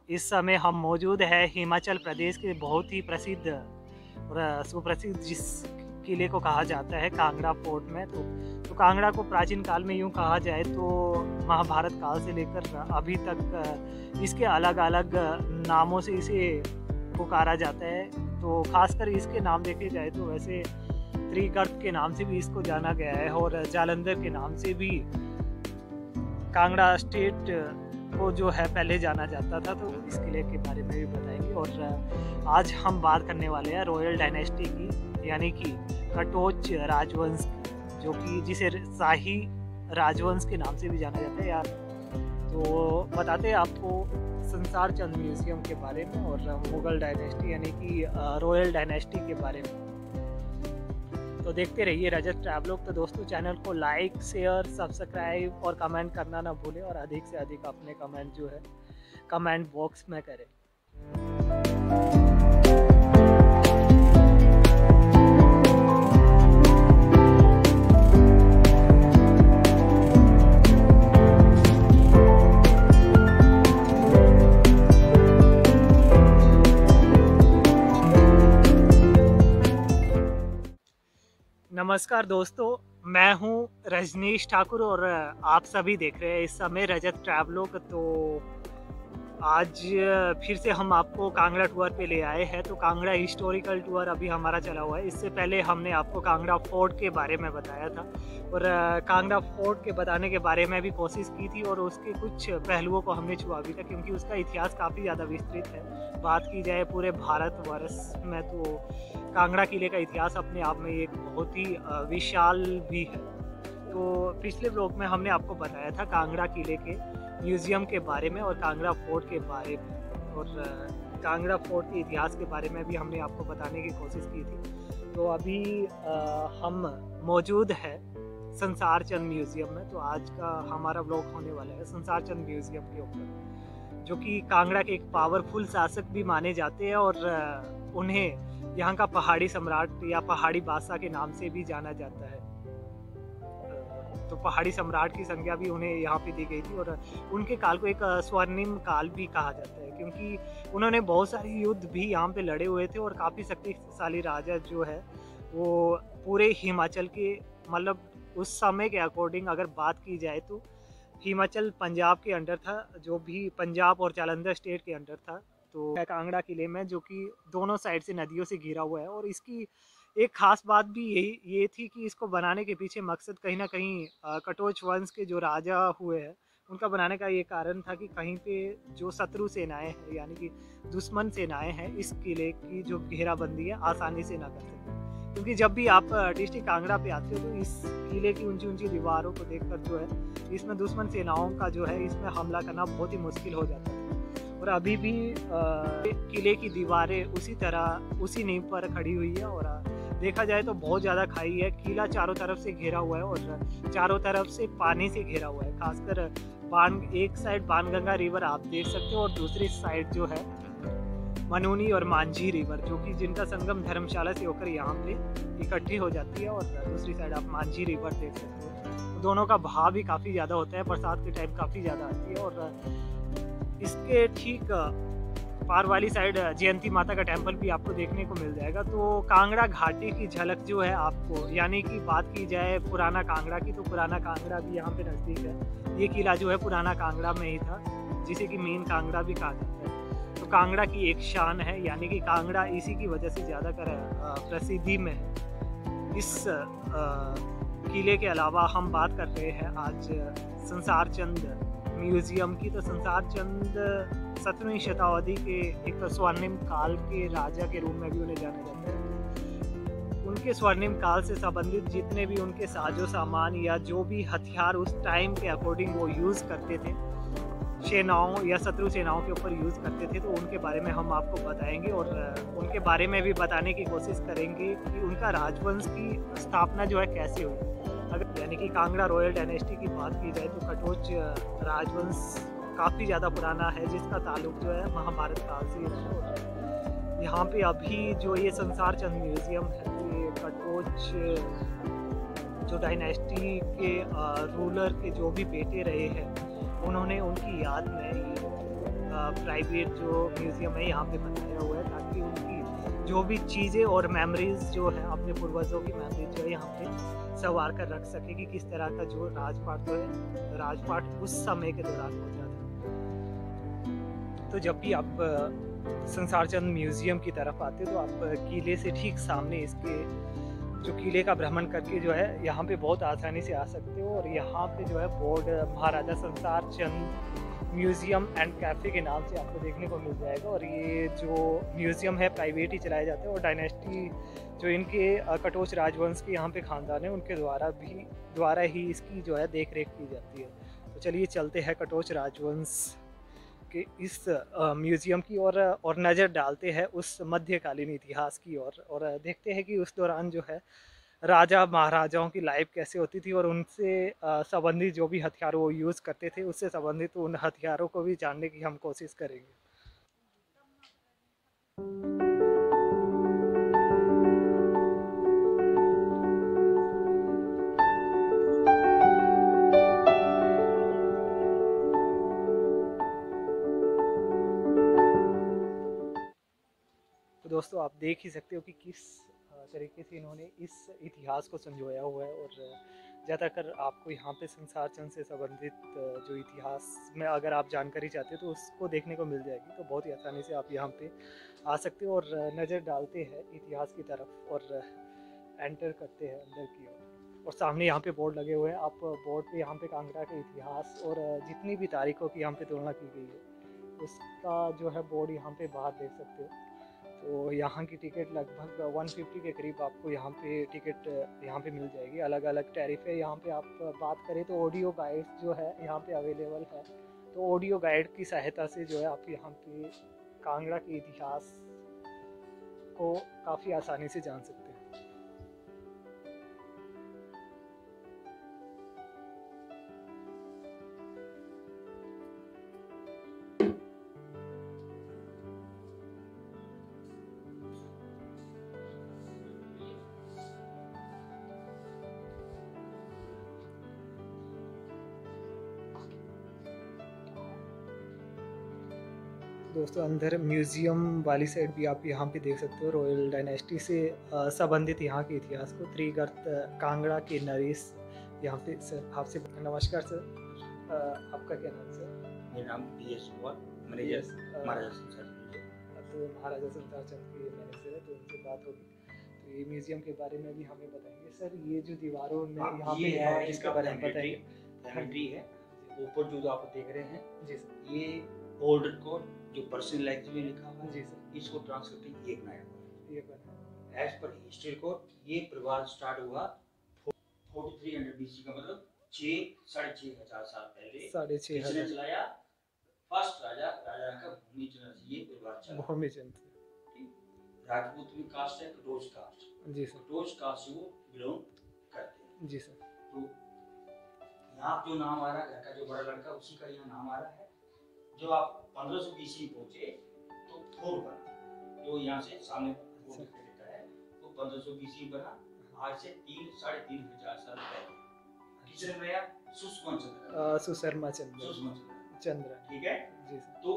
इस समय हम मौजूद है हिमाचल प्रदेश के बहुत ही प्रसिद्ध और सुप्रसिद्ध जिस किले को कहा जाता है कांगड़ा फोर्ट में। तो कांगड़ा को प्राचीन काल में यूँ कहा जाए तो महाभारत काल से लेकर अभी तक इसके अलग अलग नामों से इसे पुकारा जाता है। तो खासकर इसके नाम देखे जाए तो वैसे त्रिगर्त के नाम से भी इसको जाना गया है और जालंधर के नाम से भी कांगड़ा स्टेट को जो है पहले जाना जाता था। तो इस किले के बारे में भी बताएंगे। और आज हम बात करने वाले हैं रॉयल डायनेस्टी की, यानी कि कटोच राजवंश, जो कि जिसे शाही राजवंश के नाम से भी जाना जाता है यार। तो बताते हैं आपको संसार चंद म्यूजियम के बारे में और मुगल डायनेस्टी यानी कि रॉयल डायनेस्टी के बारे में। तो देखते रहिए रजत ट्रैवलॉग। तो दोस्तों चैनल को लाइक, शेयर, सब्सक्राइब और कमेंट करना ना भूलें और अधिक से अधिक अपने कमेंट जो है कमेंट बॉक्स में करें। नमस्कार दोस्तों, मैं हूं रजनीश ठाकुर और आप सभी देख रहे हैं इस समय रजत ट्रैवलॉग। तो आज फिर से हम आपको कांगड़ा टूर पे ले आए हैं। तो कांगड़ा हिस्टोरिकल टूर अभी हमारा चला हुआ है। इससे पहले हमने आपको कांगड़ा फोर्ट के बारे में बताया था और कांगड़ा फोर्ट के बताने के बारे में भी कोशिश की थी और उसके कुछ पहलुओं को हमने छुआ भी था, क्योंकि उसका इतिहास काफ़ी ज़्यादा विस्तृत है। बात की जाए पूरे भारतवर्ष में तो कांगड़ा किले का इतिहास अपने आप में एक बहुत ही विशाल भी है। तो पिछले ब्लॉग में हमने आपको बताया था कांगड़ा किले के म्यूज़ियम के बारे में और कांगड़ा फोर्ट के बारे में, और कांगड़ा फोर्ट के इतिहास के बारे में भी हमने आपको बताने की कोशिश की थी। तो अभी हम मौजूद है संसार चंद म्यूज़ियम में। तो आज का हमारा ब्लॉग होने वाला है संसार चंद म्यूज़ियम के ऊपर, जो कि कांगड़ा के एक पावरफुल शासक भी माने जाते हैं और उन्हें यहाँ का पहाड़ी सम्राट या पहाड़ी बादशाह के नाम से भी जाना जाता है। तो पहाड़ी सम्राट की संज्ञा भी उन्हें यहाँ पे दी गई थी और उनके काल को एक स्वर्णिम काल भी कहा जाता है, क्योंकि उन्होंने बहुत सारे युद्ध भी यहाँ पे लड़े हुए थे और काफ़ी शक्तिशाली राजा जो है वो पूरे हिमाचल के, मतलब उस समय के अकॉर्डिंग अगर बात की जाए तो हिमाचल पंजाब के अंडर था, जो भी पंजाब और जालंधर स्टेट के अंडर था। तो कांगड़ा किले में, जो कि दोनों साइड से नदियों से घिरा हुआ है, और इसकी एक खास बात भी ये थी कि इसको बनाने के पीछे मकसद कहीं ना कहीं कटोच वंश के जो राजा हुए हैं उनका बनाने का ये कारण था कि कहीं पे जो शत्रु सेनाएं हैं यानी कि दुश्मन सेनाएं हैं इस किले की जो घेराबंदी है आसानी से ना कर सकें। क्योंकि जब भी आप डिस्ट्रिक्ट कांगड़ा पे आते हो तो इस किले की ऊंची ऊंची दीवारों को देखकर जो है इसमें दुश्मन सेनाओं का जो है इसमें हमला करना बहुत ही मुश्किल हो जाता है। और अभी भी किले की दीवारें उसी तरह उसी नींव पर खड़ी हुई है और देखा जाए तो बहुत ज़्यादा खाई है। किला चारों तरफ से घेरा हुआ है और चारों तरफ से पानी से घेरा हुआ है। खासकर एक साइड बाणगंगा रिवर आप देख सकते हो और दूसरी साइड जो है मनूनी और मांझी रिवर, जो कि जिनका संगम धर्मशाला से होकर यहाँ पे इकट्ठी हो जाती है, और दूसरी साइड आप मांझी रिवर देख सकते हो। तो दोनों का बहाव भी काफ़ी ज़्यादा होता है, बरसात के टाइम काफ़ी ज़्यादा आती है। और इसके ठीक पार वाली साइड जयंती माता का टेम्पल भी आपको देखने को मिल जाएगा। तो कांगड़ा घाटी की झलक जो है आपको, यानी कि बात की जाए पुराना कांगड़ा की, तो पुराना कांगड़ा भी यहाँ पे नज़दीक है। ये किला जो है पुराना कांगड़ा में ही था, जिसे कि मेन कांगड़ा भी कहा जाता है। तो कांगड़ा की एक शान है, यानी कि कांगड़ा इसी की वजह से ज़्यादातर प्रसिद्धि में है। इस किले के अलावा हम बात कर रहे हैं आज संसार चंद म्यूज़ियम की। तो संसार चंद 17वीं शताब्दी के एक स्वर्णिम काल के राजा के रूप में भी उन्हें जाना जाता है। उनके स्वर्णिम काल से संबंधित जितने भी उनके साजो सामान या जो भी हथियार उस टाइम के अकॉर्डिंग वो यूज़ करते थे, सेनाओं या शत्रु सेनाओं के ऊपर यूज़ करते थे, तो उनके बारे में हम आपको बताएंगे और उनके बारे में भी बताने की कोशिश करेंगे कि उनका राजवंश की स्थापना जो है कैसे हुई। अगर यानी कि कांगड़ा रॉयल डायनेस्टी की बात की जाए तो कटोच राजवंश काफ़ी ज़्यादा पुराना है, जिसका ताल्लुक जो है महाभारत काल से है। यहाँ पे अभी जो ये संसार चंद म्यूज़ियम है, ये कटोच जो डायनेस्टी के रूलर के जो भी बेटे रहे हैं उन्होंने उनकी याद में प्राइवेट जो म्यूज़ियम है यहाँ पे बनाया हुआ है, ताकि उनकी जो भी चीज़ें और मेमोरीज जो है, अपने पूर्वजों की मेमोरीज जो है यहाँ पे संवार कर रख सके कि किस तरह का जो राजपाट उस समय के दौरान होता था। तो जब भी आप संसार चंद म्यूज़ियम की तरफ आते तो आप किले से ठीक सामने इसके जो किले का भ्रमण करके जो है यहाँ पे बहुत आसानी से आ सकते हो। और यहाँ पे जो है बोर्ड महाराजा संसार चंद म्यूज़ियम एंड कैफ़े के नाम से आपको देखने को मिल जाएगा। और ये जो म्यूज़ियम है प्राइवेट ही चलाया जाता है, और डायनेस्टी जो इनके कटोच राजवंश के यहाँ पे ख़ानदान है, उनके द्वारा ही इसकी जो है देख रेख की जाती है। तो चलिए चलते हैं कटोच राजवंश के इस म्यूज़ियम की और नज़र डालते हैं उस मध्यकालीन इतिहास की और देखते हैं कि उस दौरान जो है राजा महाराजाओं की लाइफ कैसे होती थी, और उनसे संबंधित जो भी हथियार वो यूज़ करते थे, उससे संबंधित उन हथियारों को भी जानने की हम कोशिश करेंगे। तो दोस्तों आप देख ही सकते हो कि किस तरीके से इन्होंने इस इतिहास को संजोया हुआ है। और ज़्यादातर आपको यहाँ पे संसार चंद से संबंधित जो इतिहास में अगर आप जानकारी चाहते हो तो उसको देखने को मिल जाएगी। तो बहुत ही आसानी से आप यहाँ पे आ सकते हो और नज़र डालते हैं इतिहास की तरफ और एंटर करते हैं अंदर की ओर। और सामने यहाँ पे बोर्ड लगे हुए हैं, आप बोर्ड पे यहाँ पे कांगड़ा के इतिहास और जितनी भी तारीखों की यहाँ पे तुलना की गई है उसका जो है बोर्ड यहाँ पे बाहर देख सकते हो। तो यहाँ की टिकट लगभग 150 के करीब आपको यहाँ पे टिकट यहाँ पे मिल जाएगी। अलग अलग टैरिफ है। यहाँ पे आप बात करें तो ऑडियो गाइड जो है यहाँ पे अवेलेबल है। तो ऑडियो गाइड की सहायता से जो है आप यहाँ पे कांगड़ा के इतिहास को काफ़ी आसानी से जान सकते हैं। दोस्तों अंदर म्यूज़ियम वाली साइड भी आप यहाँ पे देख सकते हो रॉयल डायनेस्टी से संबंधित यहाँ के इतिहास को। त्रिगर्त कांगड़ा के नरेश यहाँ पे सर आपसे नमस्कार सर, आपका क्या नाम सर? मेरा नाम PS हुआ मैनेजर महाराजा संसार चंद। तो महाराजा संसार चंद के मैनेजर है, तो उनसे बात होगी। तो ये म्यूज़ियम के बारे में भी हमें बताएंगे सर। ये जो दीवारों में यहाँ पे है इसके बारे में बताइए। है ऊपर जो आप देख रहे हैं जी सर, ये ओल्डर कोड जो पर्सनल लैंग्वेज में लिखा हुआ है जी सर, इसको ट्रांसलेट ये बनाया हुआ है। ये बना एज पर हिस्ट्री कोड ये परिवार स्टार्ट हुआ 4300 BC का मतलब 6,500 साल पहले 6,500 किसने चलाया? फर्स्ट राजा का भूमिचंद्र से ये परिवार चला। भूमिचंद्र राजपूत भी कास्ट है, कटोच कास्ट। जी सर, कटोच कास्ट से वो बिलोंग करते हैं। जी सर। तो यहाँ जो नाम आ रहा है घर का जो बड़ा लड़का उसी का यहाँ नाम आ रहा है। जो आप 1500 BC पहुंचे तो फोर्ट बना, जो यहाँ से सामने फोर्ट दिखाई देता है, तो 1500 BC बना। आज से 3-3,500 साल पहले किसने बनाया? सुषमा चंद्र, ठीक है जी सर। तो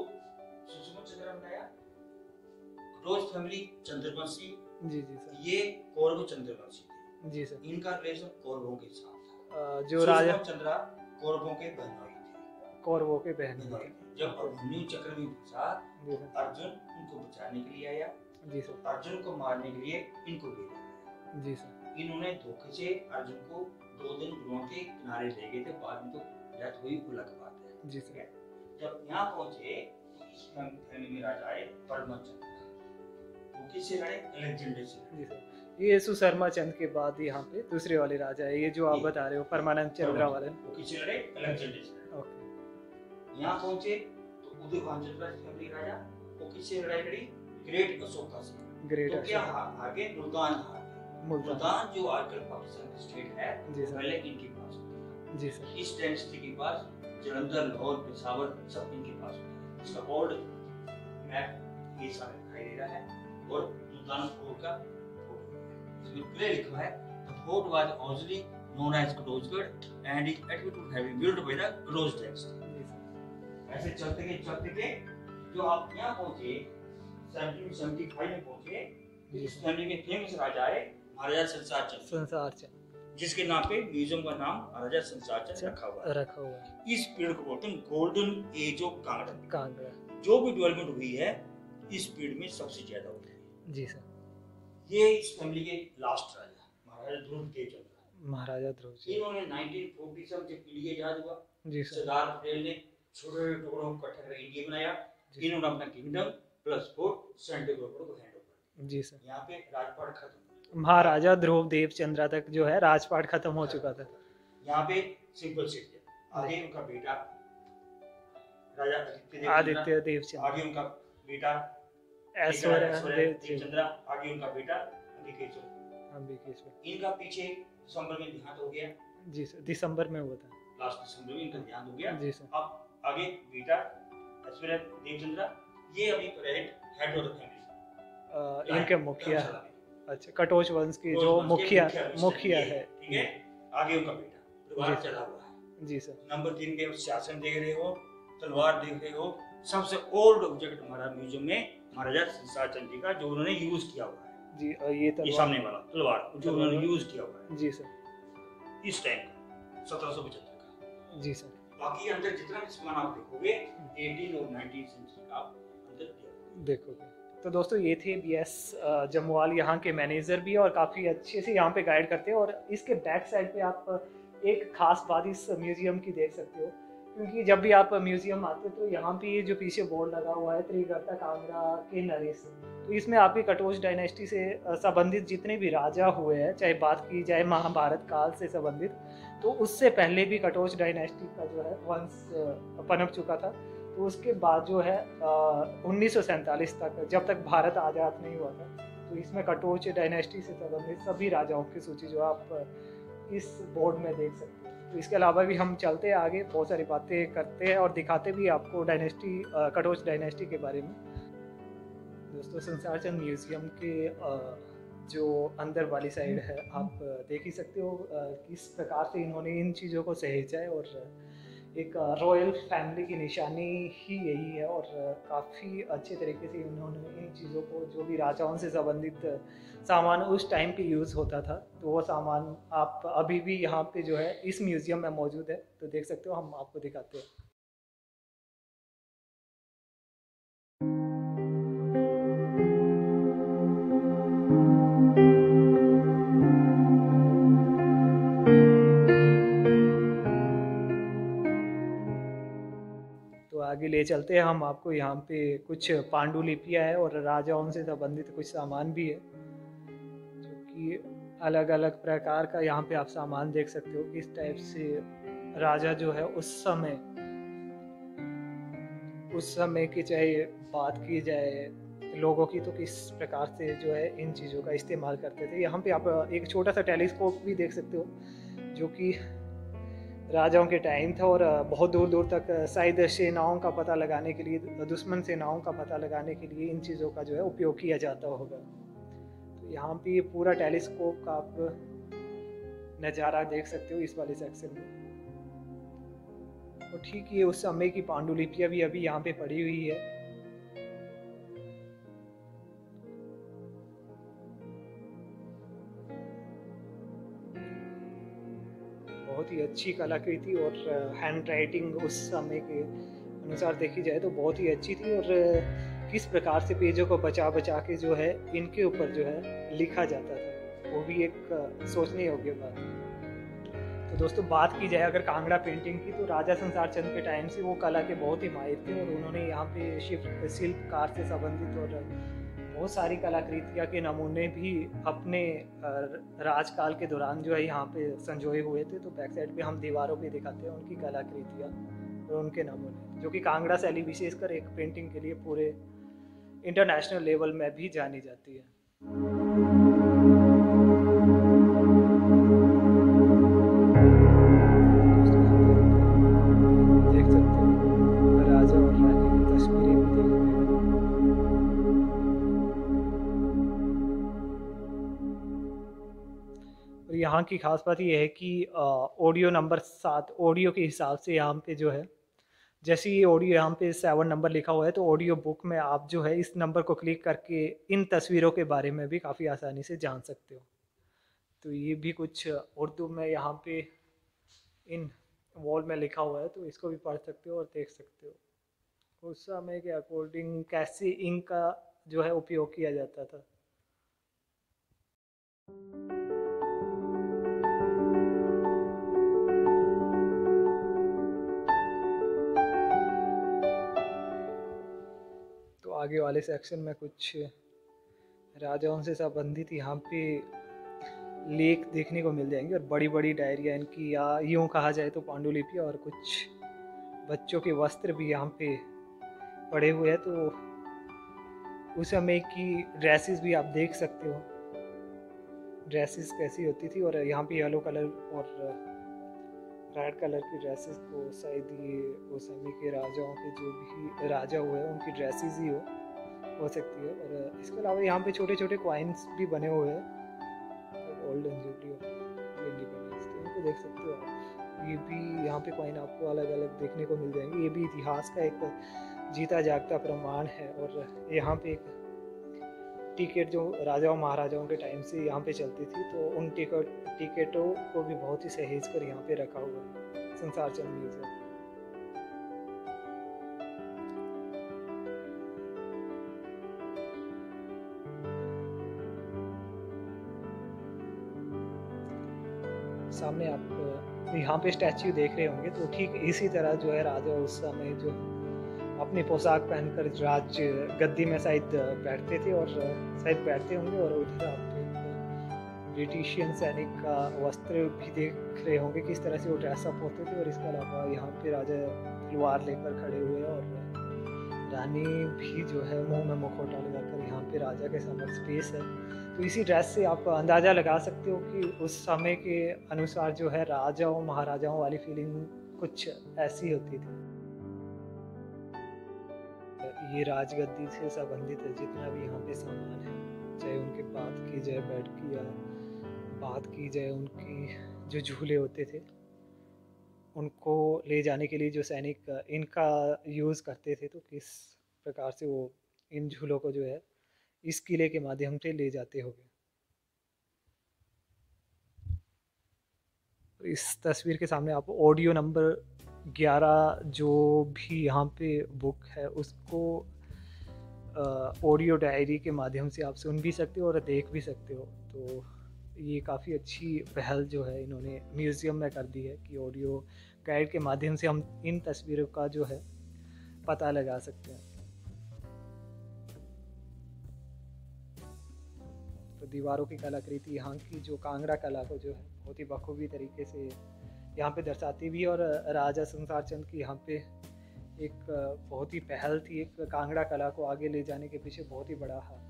सुषमा चंद्र बनाया। कटोच फैमिली चंद्रवंशी, जी जी सर, ये कौरव चंद्रवंशी थे। जी सर। इनका रिलेशन कौरवों के साथ था। जो राजा चंद्रा कौरवों के बहनोई थे, कौरवों के बहन। जब अभिमन्यु चक्र में फंसा जी सर, अर्जुन उनको बचाने के लिए आया। जी सर, अर्जुन को मारने के लिए इनको भेजा। जी सर। इन्होंने धोखे से अर्जुन को 2 दिन गुरुओं के किनारे ले गए थे, बाद में तो डेथ हुई, वो अलग बात है। जी सर। जब यहाँ पहुंचे तो इस फैमिली में राजा आए परमचंद्र। वो किससे लड़े? अलेक्जेंडर से। जी सर। ये सुशर्मा चंद के बाद यहाँ पे दूसरे वाले राजा है, ये जो आप बता रहे हो परमानंद चंद्रा वाले। वो किससे लड़े? अलेक्जेंडर से। ओके। यहाँ पहुंचे तो उदयभान चंद्र फैमिली राजा, वो किससे लड़ाई लड़ी? ग्रेट अशोका से। ग्रेट तो क्या आगे मुल्तान हार गए। मुल्तान जो आजकल पाकिस्तान स्टेट है, जी सर, पहले इनके पास होता। जी सर। इस डायनेस्टी के पास जलंधर, लाहौर, पेशावर सब इनके पास होता है। इसका ओल्ड मैप ये सारा दिखाई दे रहा है और मुल्तान फोर्ट का फोटो है। इसमें क्लियर लिखा है the fort was originally known as Katozgarh and is attributed to have been built by the Katoch dynasty। ऐसे चलते के जो आप यहाँ पहुंचे 1775 में पहुंचे, इस फैमिली के फेमस राजा है महाराजा संसार चंद, जिसके नाम पे म्यूजियम का नाम महाराजा संसार चंद रखा हुआ है। इस पीरियड को बोलते हैं गोल्डन एज ऑफ कांगड़ा। जो भी डेवलपमेंट हुई है इस पीरियड में सबसे ज्यादा हुई है। जी सर। ये इस फैमिली के लास्ट राजा महाराजा ध्रुव जी, इन्होंने 1947 जब इंडिया आजाद हुआ जी सर, सरदार पटेल ने छोटे टुकड़ों को इकट्ठा कर इंडिया बनाया। इन्होंने अपना kingdom plus fort central government को हैंड ओवर। जी सर। यहाँ पे राजपाट खत्म, महाराजा ध्रुव देव चंद्रा तक जो है राजपाट खत्म हो चुका था। यहाँ पे सिंपल सिटी है। आगे उनका बेटा राजा आदित्य देव चंद्र, आगे उनका बेटा ऐश्वर्य देव चंद्रा, आगे उनका बेटा अंबिकेश्वर। इनका पीछे दिसंबर में देहांत हो गया। जी सर, दिसंबर में हुआ था, लास्ट दिसंबर में इनका देहांत हो गया। जी सर। अब आगे बेटा ऐश्वर्य देव चंद्रा, ये अभी present head of the family, इनके मुखिया। अच्छा, कटोच वंश की जो मुखिया है। ठीक है। आगे उनका बेटा तलवार चला हुआ है। जी सर। नंबर 3 के शासन देख रहे हो, तलवार देख रहे हो। सबसे ओल्ड ऑब्जेक्ट हमारा म्यूजियम में महाराजा संसार चंद जी का, जो उन्होंने यूज किया हुआ है। जी, ये सामने वाला तलवार जो उन्होंने यूज किया हुआ है। जी सर। इस टाइम का 1775 का। जी सर। बाकी अंदर जितना भी सामान आप देखोगे 18 और 19 सेंचुरी का आप अंदर देखोगे। तो दोस्तों ये थे बीएस जम्वाल, यहाँ के मैनेजर भी, और काफ़ी अच्छे से यहाँ पे गाइड करते हैं। और इसके बैक साइड पे आप एक खास बात इस म्यूजियम की देख सकते हो, क्योंकि जब भी आप म्यूजियम आते हो तो यहाँ पे जो पीछे बोर्ड लगा हुआ है त्रिगर्ता कांगड़ा के नरेश, तो इसमें आपकी कटोच डायनेस्टी से संबंधित जितने भी राजा हुए हैं, चाहे बात की जाए महाभारत काल से संबंधित, तो उससे पहले भी कटोच डायनेस्टी का जो है वंश पनप चुका था। तो उसके बाद जो है 1947 तक, जब तक भारत आज़ाद नहीं हुआ था, तो इसमें कटोच डायनेस्टी से संबंधित सभी राजाओं की सूची जो आप इस बोर्ड में देख सकते हैं। तो इसके अलावा भी हम चलते हैं आगे, बहुत सारी बातें करते हैं और दिखाते भी आपको डायनेस्टी, कटोच डायनेस्टी के बारे में। दोस्तों संसार चंद म्यूज़ियम के जो अंदर वाली साइड है, आप देख ही सकते हो किस प्रकार से इन्होंने इन चीज़ों को सहेजा है। और एक रॉयल फैमिली की निशानी ही यही है। और काफ़ी अच्छे तरीके से इन्होंने इन चीज़ों को, जो भी राजाओं से संबंधित सामान उस टाइम पे यूज़ होता था, तो वो सामान आप अभी भी यहाँ पे जो है इस म्यूज़ियम में मौजूद है। तो देख सकते हो, हम आपको दिखाते हैं। आगे ले चलते हैं हम आपको। यहाँ पे कुछ पांडुलिपियाँ है और राजाओं से संबंधित कुछ सामान भी है, जो कि अलग अलग प्रकार का यहाँ पे आप सामान देख सकते हो। किस टाइप से राजा जो है उस समय की चाहे बात की जाए लोगों की, तो किस प्रकार से जो है इन चीज़ों का इस्तेमाल करते थे। यहाँ पे आप एक छोटा सा टेलीस्कोप भी देख सकते हो, जो कि राजाओं के टाइम था। और बहुत दूर दूर तक शायद सेनाओं का पता लगाने के लिए, दुश्मन सेनाओं का पता लगाने के लिए इन चीज़ों का जो है उपयोग किया जाता होगा। तो यहाँ पे पूरा टेलीस्कोप का आप नज़ारा देख सकते हो इस वाले सेक्शन में। और ठीक ये उस समय की पांडुलिपियाँ भी अभी यहाँ पे पड़ी हुई है। बहुत ही अच्छी कलाकृति और हैंड राइटिंग उस समय के अनुसार देखी जाए तो बहुत ही अच्छी थी। और किस प्रकार से पेजों को बचा बचा के जो है इनके ऊपर जो है लिखा जाता था, वो भी एक सोचने योग्य बात है। तो दोस्तों बात की जाए अगर कांगड़ा पेंटिंग की, तो राजा संसार चंद के टाइम से वो कला के बहुत ही माहिर थे। और उन्होंने यहाँ पे शिल्पकार से संबंधित और बहुत सारी कलाकृतियाँ के नमूने भी अपने राजकाल के दौरान जो है यहाँ पे संजोए हुए थे। तो बैक साइड पे हम दीवारों पे दिखाते हैं उनकी कलाकृतियाँ और उनके नमूने, जो कि कांगड़ा शैली विशेषकर एक पेंटिंग के लिए पूरे इंटरनेशनल लेवल में भी जानी जाती है। देख सकते हो राजा और रानी की तस्वीरें भी देख रहे हैं। और यहाँ की खास बात यह है कि ऑडियो नंबर 7 ऑडियो के हिसाब से यहाँ पे जो है जैसे ये ऑडियो यहाँ पे 7 नंबर लिखा हुआ है, तो ऑडियो बुक में आप जो है इस नंबर को क्लिक करके इन तस्वीरों के बारे में भी काफ़ी आसानी से जान सकते हो। तो ये भी कुछ उर्दू में यहाँ पे इन वॉल में लिखा हुआ है, तो इसको भी पढ़ सकते हो और देख सकते हो उस समय के अकॉर्डिंग कैसे इंक का जो है उपयोग किया जाता था। तो आगे वाले सेक्शन में कुछ राजाओं से संबंधित यहाँ पे लेख देखने को मिल जाएंगे और बड़ी बड़ी डायरिया इनकी, या यूँ कहा जाए तो पांडुलिपि, और कुछ बच्चों के वस्त्र भी यहाँ पे पड़े हुए हैं। तो उस समय की ड्रेसेस भी आप देख सकते हो, ड्रेसेस कैसी होती थी। और यहाँ पे येलो कलर और रेड कलर की ड्रेसेस को शायद ये उस समय के राजाओं के जो भी राजा हुए हैं उनकी ड्रेसेस ही हो सकती है। और इसके अलावा यहाँ पे छोटे छोटे कॉइन्स भी बने हुए हैं, गोल्डन जुबली ऑफ इंडिपेंडेंस, तो इनको देख सकते हो आप। ये भी यहाँ पे कॉइन आपको अलग अलग देखने को मिल जाएंगे। ये भी इतिहास का एक जीता जागता प्रमाण है। और यहाँ पे एक टिकट जो राजाओं महाराजाओं के टाइम से यहाँ पे चलती थी, तो उन टिकटों को भी बहुत ही सहेज कर यहाँ पे रखा हुआ है संसार चंद म्यूजियम। सामने आप यहाँ पे स्टैच्यू देख रहे होंगे, तो ठीक इसी तरह जो है राजा उस समय जो अपनी पोशाक पहनकर राज गद्दी में शायद बैठते थे, और शायद बैठते होंगे। और उधर आप ब्रिटिशियन सैनिक का वस्त्र भी देख रहे होंगे किस तरह से वो ड्रेसअप होते थे। और इसके अलावा यहाँ पे राजा तलवार लेकर खड़े हुए, और रानी भी जो है मुंह में मुखौटा लगाकर यहाँ पे राजा के समक्ष पेश है। तो इसी ड्रेस से आप अंदाज़ा लगा सकते हो कि उस समय के अनुसार जो है राजाओं महाराजाओं वाली फीलिंग कुछ ऐसी होती थी। ये राजगद्दी से संबंधित जितना भी यहाँ पे सामान है, चाहे उनकी बात की जाए बेड की, या बात की जाए उनकी जो झूले होते थे उनको ले जाने के लिए जो सैनिक इनका यूज़ करते थे, तो किस प्रकार से वो इन झूलों को जो है इस किले के माध्यम से ले जाते होंगे। तो इस तस्वीर के सामने आप ऑडियो नंबर 11 जो भी यहाँ पे बुक है उसको ऑडियो डायरी के माध्यम से आप सुन भी सकते हो और देख भी सकते हो। तो ये काफ़ी अच्छी पहल जो है इन्होंने म्यूज़ियम में कर दी है कि ऑडियो गाइड के माध्यम से हम इन तस्वीरों का जो है पता लगा सकते हैं। तो दीवारों की कलाकृति यहाँ की जो कांगड़ा कला को जो है बहुत ही बखूबी तरीके से यहाँ पे दर्शाती भी, और राजा संसार चंद की यहाँ पे एक बहुत ही पहल थी, एक कांगड़ा कला को आगे ले जाने के पीछे बहुत ही बड़ा हाथ।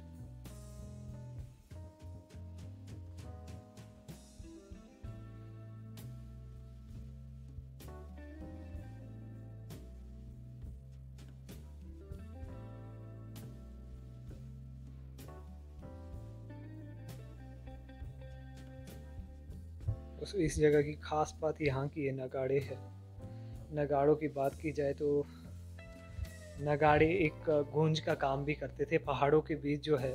तो इस जगह की खास बात यहाँ की है नगाड़े है। नगाड़ों की बात की जाए तो नगाड़े एक गूंज का काम भी करते थे, पहाड़ों के बीच जो है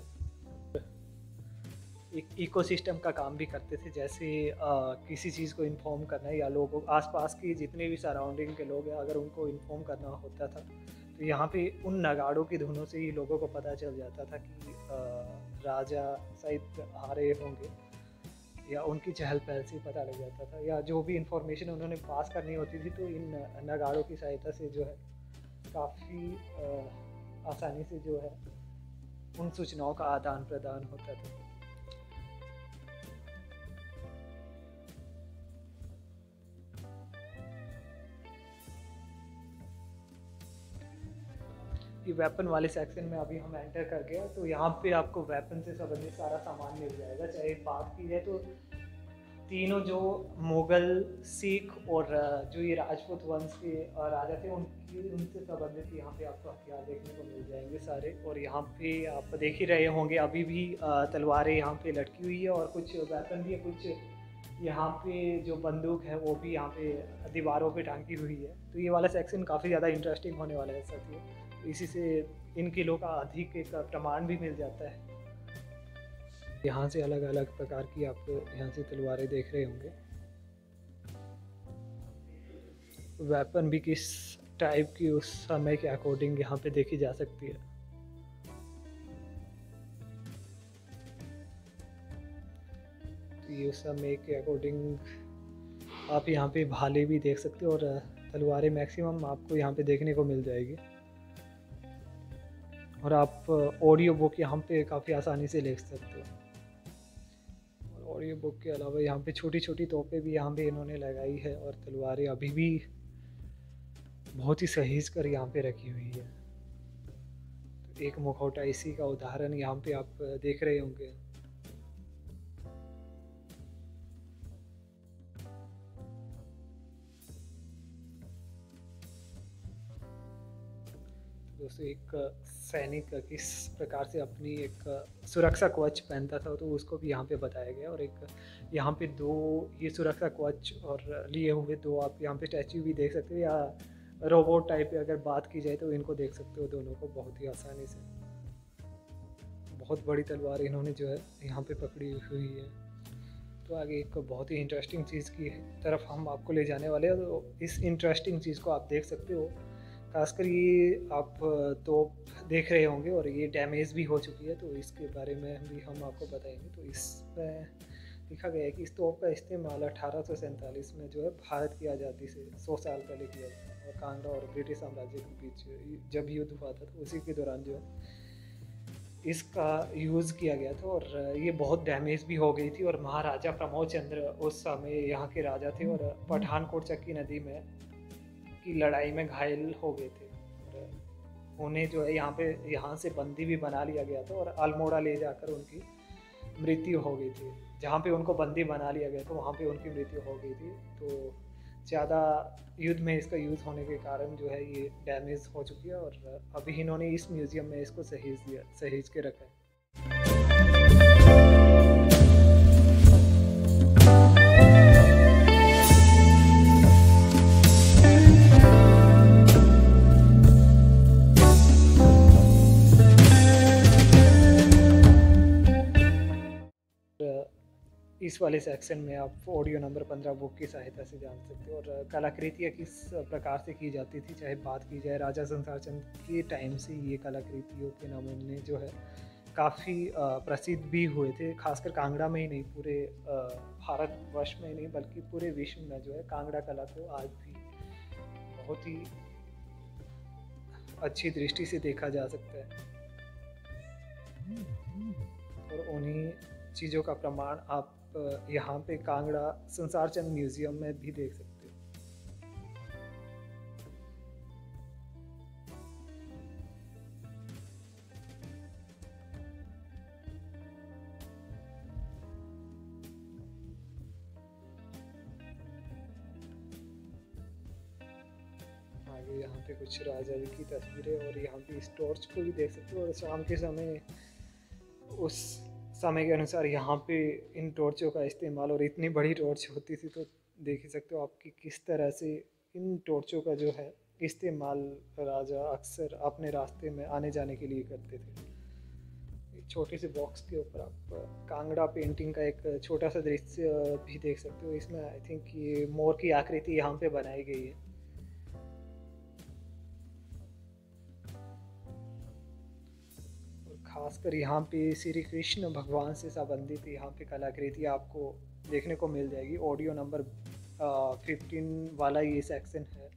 एक इकोसिस्टम का काम भी करते थे। जैसे किसी चीज़ को इन्फॉर्म करना है, या लोगों आसपास की जितने भी सराउंडिंग के लोग हैं अगर उनको इन्फॉर्म करना होता था तो यहाँ पे उन नगाड़ों की धुनों से ही लोगों को पता चल जाता था कि राजा शायद आ रहे होंगे, या उनकी चहल पहल से पता लग जाता था, या जो भी इंफॉर्मेशन उन्होंने पास करनी होती थी तो इन नगाड़ों की सहायता से जो है काफ़ी आसानी से जो है उन सूचनाओं का आदान प्रदान होता था। ये वेपन वाले सेक्शन में अभी हम एंटर कर गए, तो यहाँ पे आपको वेपन से संबंधित सारा सामान मिल जाएगा। चाहे बात की जाए तो तीनों जो मुगल, सिख और जो ये राजपूत वंश के राजा थे उनसे संबंधित यहाँ पे आपको हथियार देखने को मिल जाएंगे सारे। और यहाँ पे आप देख ही रहे होंगे अभी भी तलवारें यहाँ पे लटकी हुई है, और कुछ वेपन भी है, कुछ यहाँ पे जो बंदूक है वो भी यहाँ पे दीवारों पे टांगी हुई है। तो ये वाला सेक्शन काफ़ी ज़्यादा इंटरेस्टिंग होने वाला है साथियों। तो इसी से इन किलों का अधिक एक प्रमाण भी मिल जाता है। यहाँ से अलग अलग प्रकार की आप यहाँ से तलवारें देख रहे होंगे। वेपन भी किस टाइप की उस समय के अकॉर्डिंग यहाँ पे देखी जा सकती है। तो ये उस समय के अकॉर्डिंग आप यहाँ पे भाले भी देख सकते हो और तलवारें मैक्सिमम आपको यहाँ पे देखने को मिल जाएगी। और आप ऑडियो बुक यहाँ पे काफ़ी आसानी से ले सकते हो। और ऑडियो बुक के अलावा यहाँ पे छोटी छोटी तोपें भी यहाँ पे इन्होंने लगाई है और तलवारें अभी भी बहुत ही सहेज कर यहाँ पे रखी हुई है। तो एक मुखौटा इसी का उदाहरण यहाँ पे आप देख रहे होंगे। दोस्तों एक सैनिक किस प्रकार से अपनी एक सुरक्षा कवच पहनता था तो उसको भी यहाँ पे बताया गया। और एक यहाँ पे दो ये सुरक्षा कवच और लिए हुए दो आप यहाँ पे स्टैचू भी देख सकते हो, या रोबोट टाइप अगर बात की जाए तो इनको देख सकते हो दोनों को बहुत ही आसानी से। बहुत बड़ी तलवार इन्होंने जो है यहाँ पे पकड़ी हुई है। तो आगे एक बहुत ही इंटरेस्टिंग चीज़ की तरफ हम आपको ले जाने वाले हैं। तो इस इंटरेस्टिंग चीज़ को आप देख सकते हो। खासकर ये आप तोप देख रहे होंगे और ये डैमेज भी हो चुकी है, तो इसके बारे में भी हम आपको बताएंगे। तो इसमें लिखा गया है कि इस तोप का इस्तेमाल 1847 में जो है भारत की आज़ादी से 100 साल पहले किया था। और कांगड़ा और ब्रिटिश साम्राज्य के बीच जब युद्ध हुआ था तो उसी के दौरान जो है इसका यूज़ किया गया था। और ये बहुत डैमेज भी हो गई थी। और महाराजा प्रमोद चंद्र उस समय यहाँ के राजा थे और पठानकोट चक्की नदी में की लड़ाई में घायल हो गए थे। और उन्हें जो है यहाँ से बंदी भी बना लिया गया था और अल्मोड़ा ले जाकर उनकी मृत्यु हो गई थी। जहाँ पे उनको बंदी बना लिया गया था वहाँ पे उनकी मृत्यु हो गई थी। तो ज़्यादा युद्ध में इसका यूज़ होने के कारण जो है ये डैमेज हो चुकी है। और अभी इन्होंने इस म्यूज़ियम में इसको सहेज के रखा है। इस वाले सेक्शन में आप ऑडियो नंबर 15 बुक की सहायता से जान सकते हो। और कलाकृतियाँ किस प्रकार से की जाती थी, चाहे बात की जाए राजा संसार चंद के टाइम से ये कलाकृतियों के नमूने जो है काफ़ी प्रसिद्ध भी हुए थे। खासकर कांगड़ा में ही नहीं, पूरे भारतवर्ष में ही नहीं बल्कि पूरे विश्व में जो है कांगड़ा कला को आज भी बहुत ही अच्छी दृष्टि से देखा जा सकता है। और उन्हीं चीज़ों का प्रमाण आप यहाँ पे कांगड़ा संसार चंद म्यूजियम में भी देख सकते हो। आगे यहाँ पे कुछ राजा की तस्वीरें और यहाँ पे इस टॉर्च को भी देख सकते हो। और शाम के समय उस समय के अनुसार यहाँ पे इन टॉर्चों का इस्तेमाल, और इतनी बड़ी टॉर्च होती थी तो देख ही सकते हो आपकी किस तरह से इन टॉर्चों का जो है इस्तेमाल राजा अक्सर अपने रास्ते में आने जाने के लिए करते थे। छोटे से बॉक्स के ऊपर आप कांगड़ा पेंटिंग का एक छोटा सा दृश्य भी देख सकते हो। इसमें आई थिंक ये मोर की आकृति यहाँ पे बनाई गई है। खासकर यहाँ पे श्री कृष्ण भगवान से संबंधित यहाँ पे कलाकृति आपको देखने को मिल जाएगी। ऑडियो नंबर 15 वाला ये सेक्शन है।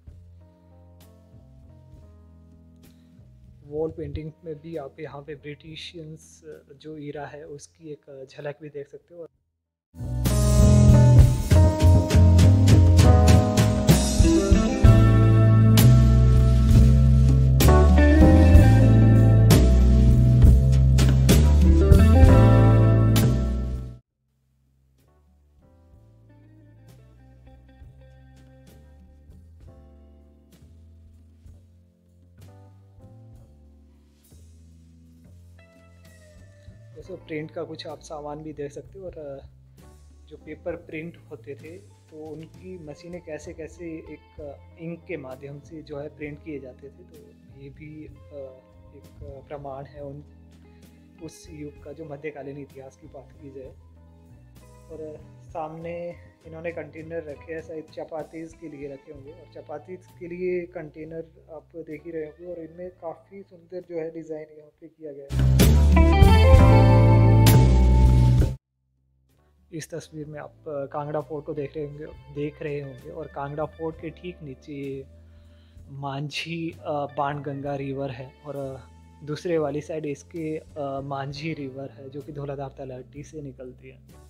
वॉल पेंटिंग में भी आप यहाँ पे ब्रिटिशियंस जो ईरा है उसकी एक झलक भी देख सकते हो। जैसे प्रिंट का कुछ आप सामान भी देख सकते हो। और जो पेपर प्रिंट होते थे तो उनकी मशीनें कैसे कैसे एक इंक के माध्यम से जो है प्रिंट किए जाते थे। तो ये भी एक प्रमाण है उस युग का, जो मध्यकालीन इतिहास की बात की जाए। और सामने इन्होंने कंटेनर रखे हैं, शायद चपातीस के लिए रखे होंगे, और चपातीस के लिए कंटेनर आप देख ही रहे होंगे। और इनमें काफ़ी सुंदर जो है डिज़ाइन यहाँ पे किया गया है। इस तस्वीर में आप कांगड़ा फोर्ट को देख रहे होंगे और कांगड़ा फोर्ट के ठीक नीचे मांझी बाणगंगा रिवर है, और दूसरे वाली साइड इसके मांझी रिवर है जो कि धौलाधार तलहटी से निकलती है।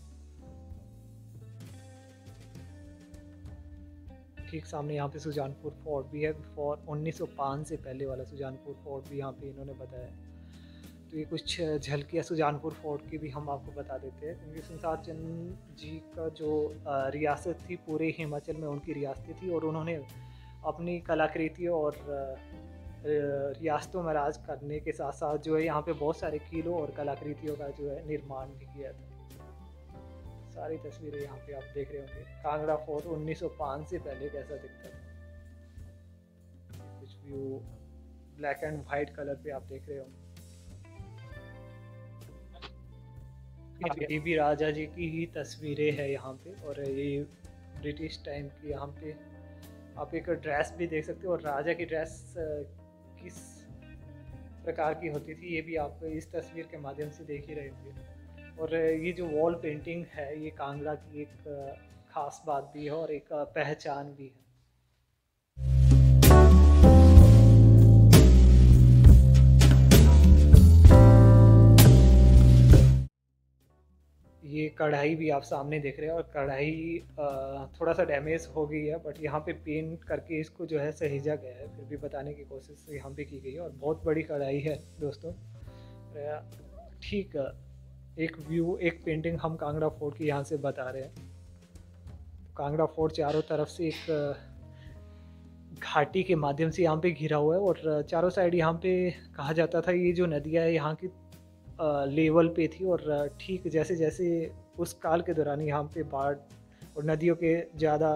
ठीक सामने यहाँ पे सुजानपुर फोर्ट भी है, 1905 से पहले वाला सुजानपुर फोर्ट भी यहाँ पे इन्होंने बताया। तो ये कुछ झलकियाँ सुजानपुर फोर्ट की भी हम आपको बता देते हैं, क्योंकि संसार चंद जी का जो रियासत थी पूरे हिमाचल में उनकी रियासतें थी, और उन्होंने अपनी कलाकृतियों और रियासतों में राज करने के साथ साथ जो है यहाँ पे बहुत सारे किलों और कलाकृतियों का जो है निर्माण भी किया था। सारी तस्वीरें यहाँ पे आप देख रहे होंगे। कांगड़ा फोर्ट 1905 से पहले कैसा दिखता था। कुछ view black and white colour पे आप देख रहे होंगे। ये भी राजा जी की ही तस्वीरें हैं यहाँ पे, और ये ब्रिटिश टाइम की यहाँ पे आप एक ड्रेस भी देख सकते हो, और राजा की ड्रेस किस प्रकार की होती थी ये भी आप इस तस्वीर के माध्यम से देख ही रहे होंगे। और ये जो वॉल पेंटिंग है ये कांगड़ा की एक खास बात भी है और एक पहचान भी है। ये कढ़ाई भी आप सामने देख रहे हैं, और कढ़ाई थोड़ा सा डैमेज हो गई है, बट यहाँ पे पेंट करके इसको जो है सहेजा गया है, फिर भी बताने की कोशिश यहाँ पे की गई है। और बहुत बड़ी कढ़ाई है दोस्तों। ठीक एक व्यू, एक पेंटिंग हम कांगड़ा फोर्ट की यहाँ से बता रहे हैं। कांगड़ा फोर्ट चारों तरफ से एक घाटी के माध्यम से यहाँ पे घिरा हुआ है, और चारों साइड यहाँ पे कहा जाता था ये जो नदियाँ है यहाँ की लेवल पे थी, और ठीक जैसे जैसे उस काल के दौरान यहाँ पे बाढ़ और नदियों के ज़्यादा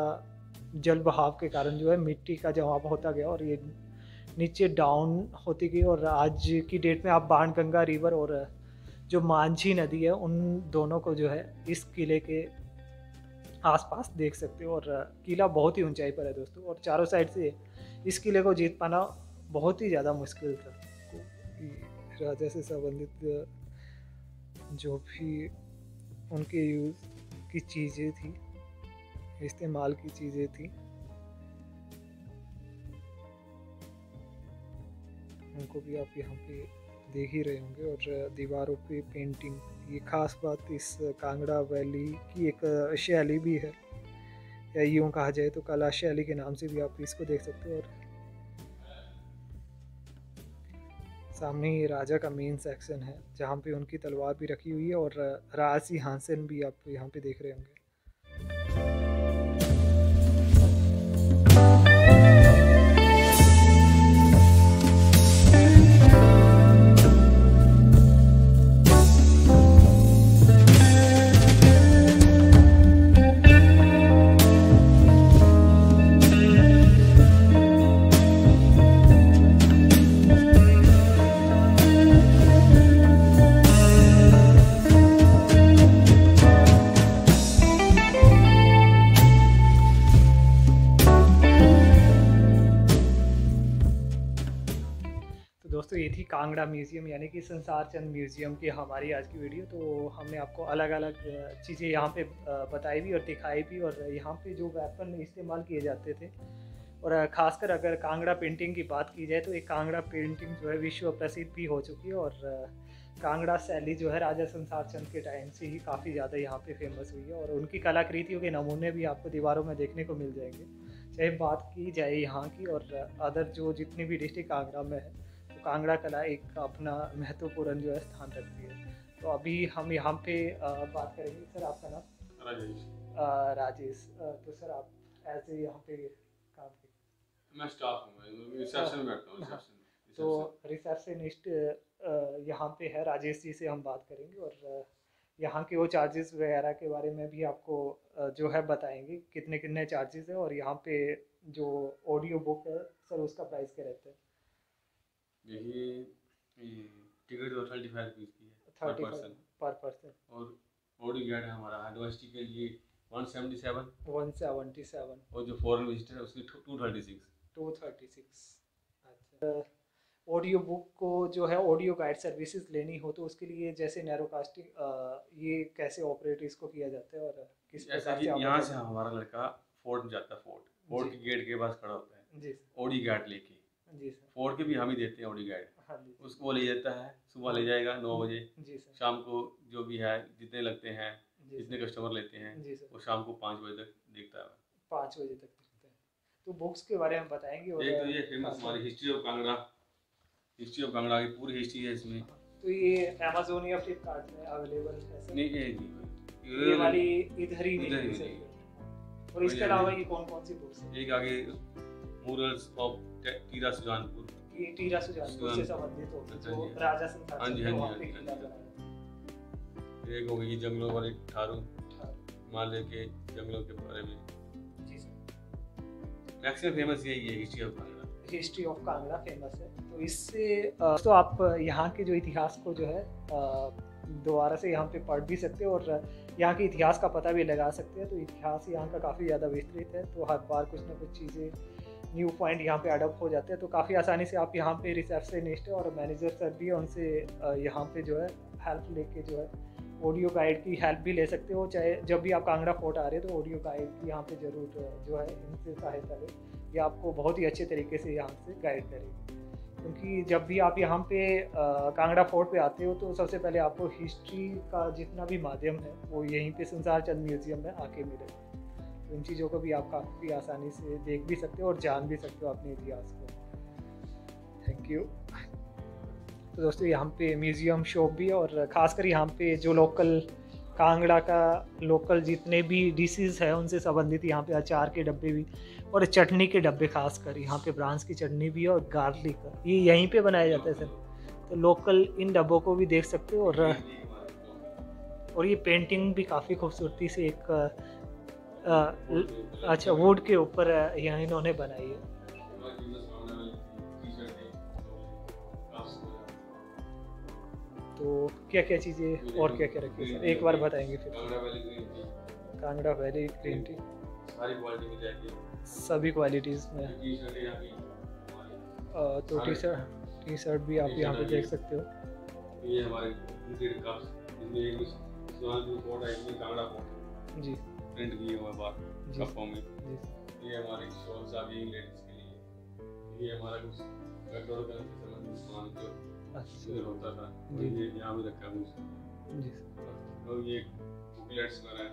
जल बहाव के कारण जो है मिट्टी का जमाव होता गया, और ये नीचे डाउन होती गई। और आज की डेट में आप बाणगंगा रिवर और जो मांझी नदी है उन दोनों को जो है इस किले के आसपास देख सकते हो। और किला बहुत ही ऊंचाई पर है दोस्तों, और चारों साइड से इस किले को जीत पाना बहुत ही ज़्यादा मुश्किल था। राजा से संबंधित जो भी उनके यूज़ की चीज़ें थी, इस्तेमाल की चीज़ें थी, उनको भी आप यहाँ पे देख ही रहे होंगे। और दीवारों पे पेंटिंग, ये खास बात इस कांगड़ा वैली की एक शैली भी है, या यूँ कहा जाए तो कला शैली के नाम से भी आप इसको देख सकते हो। और सामने ये राजा का मेन सेक्शन है जहाँ पे उनकी तलवार भी रखी हुई है, और राज सिंहासन भी आप यहाँ पे देख रहे होंगे। दोस्तों ये थी कांगड़ा म्यूज़ियम यानी कि संसार चंद म्यूज़ियम की हमारी आज की वीडियो। तो हमने आपको अलग अलग चीज़ें यहाँ पे बताई भी और दिखाई भी, और यहाँ पे जो वेपन इस्तेमाल किए जाते थे, और ख़ासकर अगर कांगड़ा पेंटिंग की बात की जाए तो एक कांगड़ा पेंटिंग जो है विश्व प्रसिद्ध भी हो चुकी है। और कांगड़ा शैली जो है राजा संसार चंद के टाइम से ही काफ़ी ज़्यादा यहाँ पे फेमस हुई है, और उनकी कलाकृतियों के नमूने भी आपको दीवारों में देखने को मिल जाएंगे। चाहे बात की जाए यहाँ की और अदर जो जितनी भी डिस्ट्रिक्ट कांगड़ा में है, कांगड़ा कला एक अपना महत्वपूर्ण जो है स्थान रखती है। तो अभी हम यहाँ पे बात करेंगे। सर आपका नाम? राजेश। राजेश। तो सर आप ऐसे यहाँ पे काम करते? मैं स्टाफ हूँ, रिसेप्शन में बैठता हूँ। तो रिसेप्शनिस्ट यहाँ पे है राजेश जी से हम बात करेंगे। और यहाँ के वो चार्जेस वगैरह के बारे में भी आपको जो है बताएंगे, कितने कितने चार्जेस है, और यहाँ पे जो ऑडियो बुक है सर उसका प्राइस क्या रहता है? यही टिकट तो 35 रुपीज़ की है पर 35 पर्सन, पर पर्सन। और ऑडियो गाइड है हमारा यूनिवर्सिटी के लिए 177, 177 और जो फॉरेन विजिटर है उसकी 236। 236। अच्छा, ऑडियो बुक को जो है ऑडियो गाइड सर्विसेज लेनी हो तो उसके लिए जैसे नैरोकास्टिंग ये कैसे ऑपरेट इसको किया जाता है, और किस ऐसा प्रकार कि से आप यहाँ से बताएं? हमारा लड़का फोर्ट में जाता है, फोर्ट जी। के गेट के पास खड़ा होता है जी सर। ऑडियो गाइड लेके। जी सर। फोर्ट के भी हम ही देते हैं ऑडियो गाइड, हाँ जी। उसको वो ले जाता है, सुबह ले जाएगा 9 बजे, जी सर। शाम को जो भी है जितने लगते हैं, जी जितने सर। कस्टमर लेते हैं, जी सर। वो शाम को 5 बजे तक देखता है। 5 बजे तक देखते हैं। तो बुक्स के बारे में बताएंगे, और एक तो ये फेमस हमारी history of Kangra, history of Kangra की पूरी हिस्ट्री है इसमें। तो ये अमेज़न या फ्लिपकार्ट में अवेलेबल है सर? नहीं ये वाली इधर ही इधर ही नहीं नहीं। है। और इसके अलावा ये कौन कौन सी बुक्स हैं? एक आगे मूरल्स ऑफ टीरा सुजानपुर, ये टीरा सुजानपुर से संबंधित होगी, जो अच्छा जी। राजा संसार हाँ जी, चंद हाँ जी, वहाँ हाँ पे जी, किला हाँ जी। बनाया एक हो गई जंगलों वाले ठारू, था। हिमालय के जंगलों के बारे में। जी सर। मैक्सिमम फेमस यही है history of Kangra. History of Kangra famous है, तो इससे तो आप यहाँ के जो इतिहास को जो है दोबारा से यहाँ पे पढ़ भी सकते हो, और यहाँ के इतिहास का पता भी लगा सकते हैं। तो इतिहास यहाँ का काफ़ी ज़्यादा विस्तृत है, तो हर बार कुछ ना कुछ चीज़ें न्यू पॉइंट यहाँ पे अडॉप्ट हो जाते हैं, तो काफ़ी आसानी से आप यहाँ पे रिसेप्शनिस्ट और मैनेजर सर भी है, उनसे यहाँ पे जो है हेल्प लेके जो है ऑडियो गाइड की हेल्प भी ले सकते हो। चाहे जब भी आप कांगड़ा फोर्ट आ रहे हो तो ऑडियो गाइड की यहाँ पे ज़रूर जो है इनसे सहायता लें, ये आपको बहुत ही अच्छे तरीके से यहाँ से गाइड करेगी। क्योंकि जब भी आप यहाँ पे कांगड़ा फोर्ट पे आते हो तो सबसे पहले आपको हिस्ट्री का जितना भी माध्यम है वो यहीं पे संसार चंद म्यूजियम में आके मिलेगा। तो इन चीज़ों को भी आप काफ़ी आसानी से देख भी सकते हो और जान भी सकते हो अपने इतिहास को। Thank you. तो दोस्तों यहाँ पे म्यूज़ियम शॉप भी है, और ख़ासकर यहाँ पे जो लोकल कांगड़ा का लोकल जितने भी डिशेज़ है उनसे संबंधित यहाँ पे अचार के डब्बे भी, और चटनी के डब्बे, खासकर यहाँ पे ब्रांच की चटनी भी है और गार्लिक का ये यहीं पे बनाया जाता है सर। तो लोकल इन डब्बों को भी देख सकते हो, और ये पेंटिंग भी काफ़ी खूबसूरती से एक अच्छा वुड के ऊपर यहाँ इन्होंने बनाई है। तो क्या क्या चीज़ें और क्या क्या रखी है सर, एक बार बताएंगे फिर? कांगड़ा वैली ग्रीन टी सारी क्वालिटी मिल जाएगी, सभी क्वालिटीज़ में। तो टी शर्ट भी आप यहाँ पे देख सकते हो। ये हमारे कप्स, इसमें एक सुजानपुर फोर्ट है, इसमें कांगड़ा फोर्ट जी प्रिंट किए हुए बाहर कपों में। जी ये हमारी शॉल्स आ गई लेडीज के लिए। ये हमारा कुछ पेट्रोल का संबंधित सामान जो अच्छा होता था जी। ये यहाँ भी रखा है जी और ये बुकलेट्स वगैरह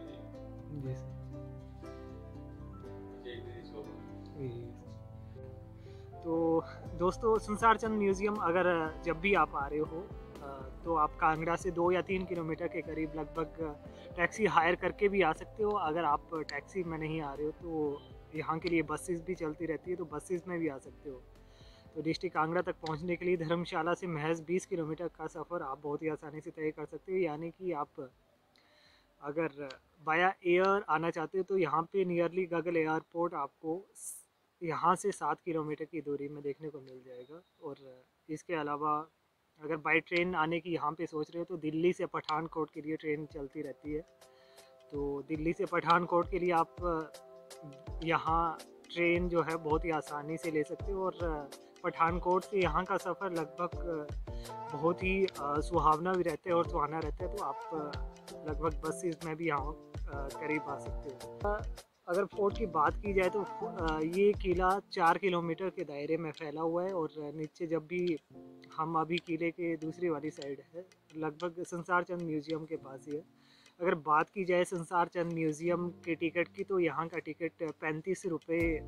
जी तो दोस्तों संसार चंद म्यूज़ियम अगर जब भी आप आ रहे हो तो आप कांगड़ा से 2 या 3 किलोमीटर के करीब लगभग टैक्सी हायर करके भी आ सकते हो। अगर आप टैक्सी में नहीं आ रहे हो तो यहाँ के लिए बसेस भी चलती रहती है, तो बसेस में भी आ सकते हो। तो डिस्ट्रिक्ट कांगड़ा तक पहुँचने के लिए धर्मशाला से महज 20 किलोमीटर का सफ़र आप बहुत ही आसानी से तय कर सकते हो। यानी कि आप अगर बाया एयर आना चाहते हो तो यहाँ पे नियरली गगल एयरपोर्ट आपको यहाँ से 7 किलोमीटर की दूरी में देखने को मिल जाएगा। और इसके अलावा अगर बाय ट्रेन आने की यहाँ पे सोच रहे हो तो दिल्ली से पठानकोट के लिए ट्रेन चलती रहती है। तो दिल्ली से पठानकोट के लिए आप यहाँ ट्रेन जो है बहुत ही आसानी से ले सकते हो। और पठानकोट से यहाँ का सफ़र लगभग बहुत ही सुहावना भी रहता है और सुहाना रहता है। तो आप लगभग बसेस में भी यहाँ करीब आ सकते हो। अगर फोर्ट की बात की जाए तो ये किला 4 किलोमीटर के दायरे में फैला हुआ है। और नीचे जब भी हम अभी किले के दूसरी वाली साइड है, लगभग संसार चंद म्यूज़ियम के पास ही है। अगर बात की जाए संसार चंद म्यूज़ियम के टिकट की तो यहाँ का टिकट 35 रुपये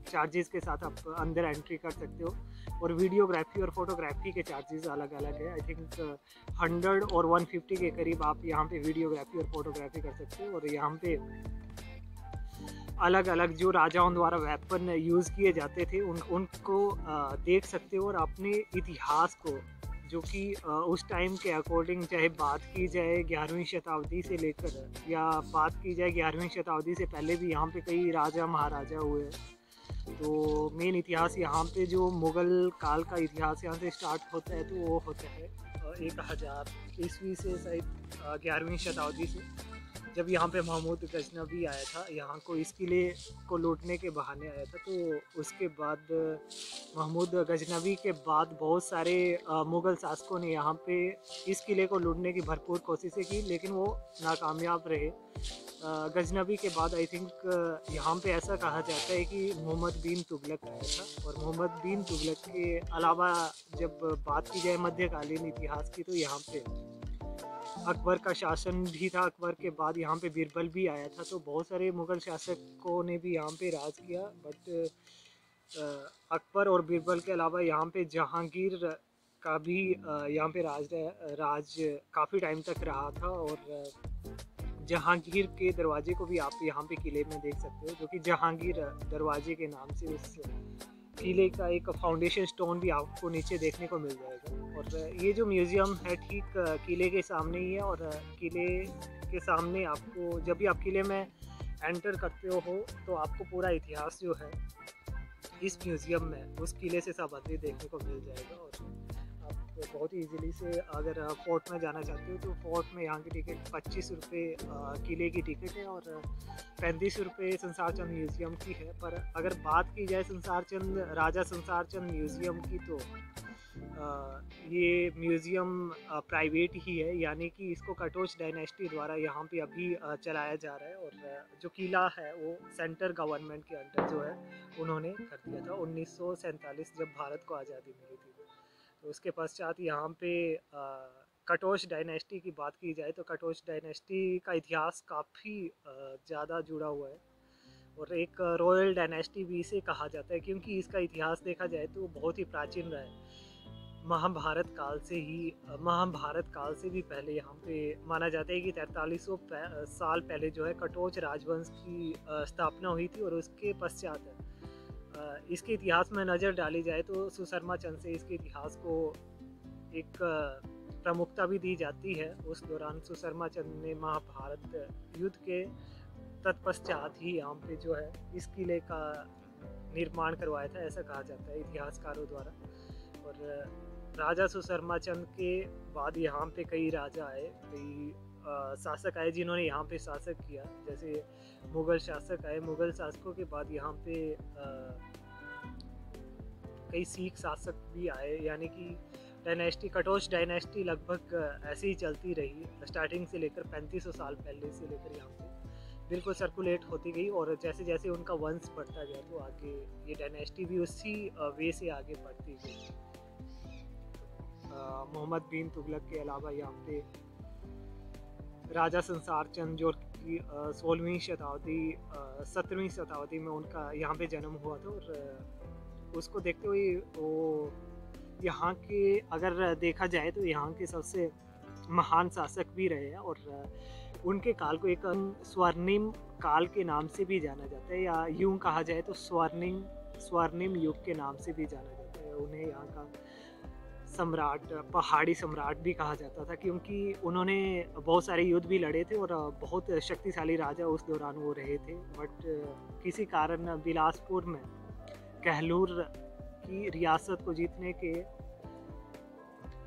चार्जेस के साथ आप अंदर एंट्री कर सकते हो। और वीडियोग्राफी और फोटोग्राफी के चार्जेस अलग अलग है। आई थिंक 100 और 150 के करीब आप यहाँ पे वीडियोग्राफी और फोटोग्राफी कर सकते हो। और यहाँ पे अलग अलग जो राजाओं द्वारा वेपन यूज़ किए जाते थे उनको देख सकते हो और अपने इतिहास को जो कि उस टाइम के अकॉर्डिंग चाहे बात की जाए 11वीं शताब्दी से लेकर या बात की जाए 11वीं शताब्दी से पहले भी यहाँ पे कई राजा महाराजा हुए हैं। तो मेन इतिहास यहाँ पे जो मुग़ल काल का इतिहास यहाँ से स्टार्ट होता है तो वो होता है 1000 ईस्वी से शायद 11वीं शताब्दी से, जब यहाँ पे महमूद गजनबी आया था यहाँ को इस किले को लूटने के बहाने आया था। तो उसके बाद महमूद गजनबी के बाद बहुत सारे मुग़ल शासकों ने यहाँ पे इस किले को लूटने की भरपूर कोशिशें की, लेकिन वो नाकामयाब रहे। गजनबी के बाद आई थिंक यहाँ पे ऐसा कहा जाता है कि मोहम्मद बिन तुगलक आया था, और मोहम्मद बिन तुगलक के अलावा जब बात की जाए मध्यकालीन इतिहास की तो यहाँ पे अकबर का शासन भी था। अकबर के बाद यहाँ पे बीरबल भी आया था, तो बहुत सारे मुग़ल शासकों ने भी यहाँ पे राज किया। बट अकबर और बीरबल के अलावा यहाँ पे जहांगीर का भी यहाँ पे राज काफ़ी टाइम तक रहा था, और जहांगीर के दरवाजे को भी आप यहाँ पे किले में देख सकते हो, जो कि जहांगीर दरवाजे के नाम से उस किले का एक फाउंडेशन स्टोन भी आपको नीचे देखने को मिल जाएगा। और ये जो म्यूज़ियम है ठीक किले के सामने ही है, और किले के सामने आपको जब भी आप किले में एंटर करते हो तो आपको पूरा इतिहास जो है इस म्यूज़ियम में उस किले से संबंधित देखने को मिल जाएगा। और आप बहुत ही ईजीली से अगर फोर्ट में जाना चाहते हो तो फोर्ट में यहाँ की टिकट 25 रुपये किले की टिकट है, और 35 रुपये संसार चंद म्यूज़ियम की है। पर अगर बात की जाए राजा संसार चंद म्यूज़ियम की तो ये म्यूज़ियम प्राइवेट ही है, यानी कि इसको कटोच डायनेस्टी द्वारा यहाँ पे अभी चलाया जा रहा है। और जो किला है वो सेंटर गवर्नमेंट के अंडर जो है उन्होंने कर दिया था 1947 जब भारत को आज़ादी मिली थी। तो उसके पश्चात यहाँ पे कटोच डायनेस्टी की बात की जाए तो कटोच डायनेस्टी का इतिहास काफ़ी ज़्यादा जुड़ा हुआ है, और एक रॉयल डायनेस्टी भी इसे कहा जाता है, क्योंकि इसका इतिहास देखा जाए तो बहुत ही प्राचीन रहा है। महाभारत काल से भी पहले यहाँ पे माना जाता है कि 4300 साल पहले जो है कटोच राजवंश की स्थापना हुई थी। और उसके पश्चात इसके इतिहास में नज़र डाली जाए तो सुशर्मा चंद से इसके इतिहास को एक प्रमुखता भी दी जाती है। उस दौरान सुशर्मा चंद ने महाभारत युद्ध के तत्पश्चात ही यहाँ पे जो है इस किले का निर्माण करवाया था, ऐसा कहा जाता है इतिहासकारों द्वारा। और राजा सुशर्मा चंद के बाद यहाँ पे कई राजा आए, कई शासक आए जिन्होंने यहाँ पे शासक किया। जैसे मुग़ल शासक आए, मुग़ल शासकों के बाद यहाँ पे कई सिख शासक भी आए, यानी कि डायनेस्टी कटोच डायनेस्टी लगभग ऐसे ही चलती रही स्टार्टिंग से लेकर 3500 साल पहले से लेकर यहाँ पे बिल्कुल सर्कुलेट होती गई। और जैसे जैसे उनका वंश बढ़ता गया तो आगे ये डायनेस्टी भी उसी वे से आगे बढ़ती गई। मोहम्मद बिन तुगलक के अलावा यहाँ पे राजा संसार चंद जो कि 16वीं शताब्दी 17वीं शताब्दी में उनका यहाँ पे जन्म हुआ था। और उसको देखते हुए वो यहाँ के अगर देखा जाए तो यहाँ के सबसे महान शासक भी रहे हैं, और उनके काल को एक स्वर्णिम काल के नाम से भी जाना जाता है, या यूँ कहा जाए तो स्वर्णिम युग के नाम से भी जाना जाता है। उन्हें यहाँ का सम्राट, पहाड़ी सम्राट भी कहा जाता था, क्योंकि उन्होंने बहुत सारे युद्ध भी लड़े थे और बहुत शक्तिशाली राजा उस दौरान वो रहे थे। बट किसी कारण बिलासपुर में कहलूर की रियासत को जीतने के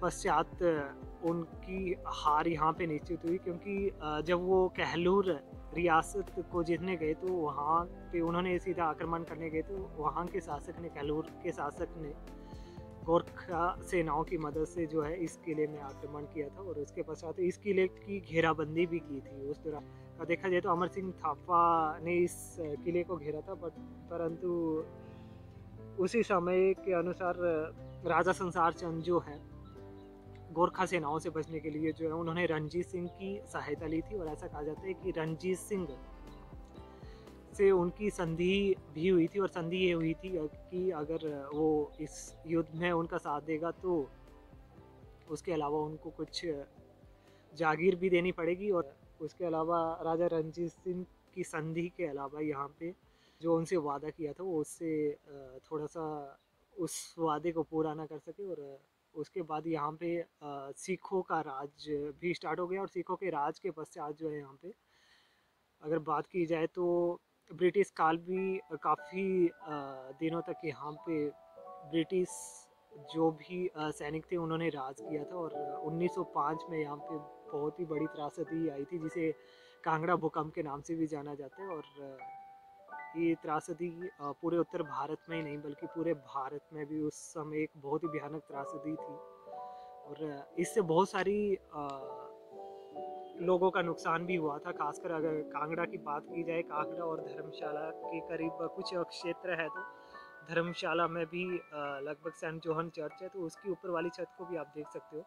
पश्चात उनकी हार यहाँ पे निश्चित हुई, क्योंकि जब वो कहलूर रियासत को जीतने गए तो वहाँ पे उन्होंने सीधा आक्रमण करने गए, तो वहाँ के शासक ने, कहलूर के शासक ने गोरखा सेनाओं की मदद से जो है इस किले में आक्रमण किया था। और उसके पश्चात इस किले की घेराबंदी भी की थी। उस दौरान देखा जाए तो अमर सिंह थापा ने इस किले को घेरा था, परंतु उसी समय के अनुसार राजा संसार चंद जो है गोरखा सेनाओं से बचने के लिए जो है उन्होंने रणजीत सिंह की सहायता ली थी। और ऐसा कहा जाता है कि रणजीत सिंह से उनकी संधि भी हुई थी, और संधि ये हुई थी कि अगर वो इस युद्ध में उनका साथ देगा तो उसके अलावा उनको कुछ जागीर भी देनी पड़ेगी। और उसके अलावा राजा रणजीत सिंह की संधि के अलावा यहाँ पे जो उनसे वादा किया था वो उससे थोड़ा सा उस वादे को पूरा ना कर सके, और उसके बाद यहाँ पे सिखों का राज भी स्टार्ट हो गया, और सिखों के राज के पश्चात जो है यहाँ पे अगर बात की जाए तो ब्रिटिश काल भी काफ़ी दिनों तक यहाँ पे ब्रिटिश जो भी सैनिक थे उन्होंने राज किया था। और 1905 में यहाँ पे बहुत ही बड़ी त्रासदी आई थी जिसे कांगड़ा भूकंप के नाम से भी जाना जाता है। और ये त्रासदी पूरे उत्तर भारत में ही नहीं बल्कि पूरे भारत में भी उस समय एक बहुत ही भयानक त्रासदी थी। और इससे बहुत सारी लोगों का नुकसान भी हुआ था, खासकर अगर कांगड़ा की बात की जाए। कांगड़ा और धर्मशाला के करीब कुछ क्षेत्र है, तो धर्मशाला में भी लगभग सेंट जोहन चर्च है, तो उसकी ऊपर वाली छत को भी आप देख सकते हो,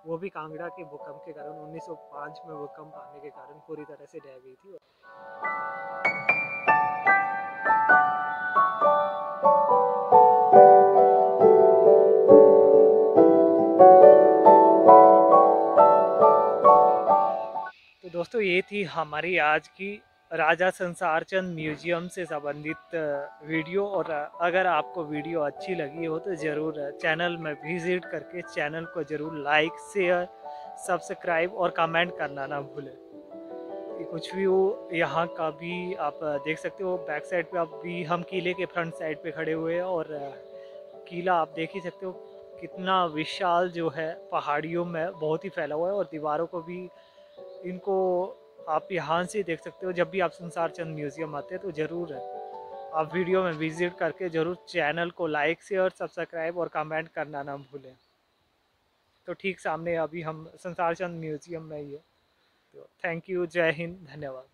वो भी कांगड़ा के भूकंप के कारण 1905 में भूकंप आने के कारण पूरी तरह से ढह गई थी। तो दोस्तों ये थी हमारी आज की राजा संसार चंद म्यूजियम से संबंधित वीडियो। और अगर आपको वीडियो अच्छी लगी हो तो ज़रूर चैनल में विजिट करके चैनल को ज़रूर लाइक, शेयर, सब्सक्राइब और कमेंट करना ना भूलें। कुछ भी हो यहाँ का भी आप देख सकते हो। बैक साइड पे अभी हम किले के फ्रंट साइड पे खड़े हुए हैं, और किला आप देख ही सकते हो कितना विशाल जो है, पहाड़ियों में बहुत ही फैला हुआ है। और दीवारों को भी इनको आप यहाँ से देख सकते हो। जब भी आप संसार चंद म्यूज़ियम आते हैं तो ज़रूर आप वीडियो में विजिट करके ज़रूर चैनल को लाइक, शेयर, सब्सक्राइब और कमेंट करना ना भूलें। तो ठीक सामने अभी हम संसार चंद म्यूज़ियम में ही है। तो थैंक यू, जय हिंद, धन्यवाद।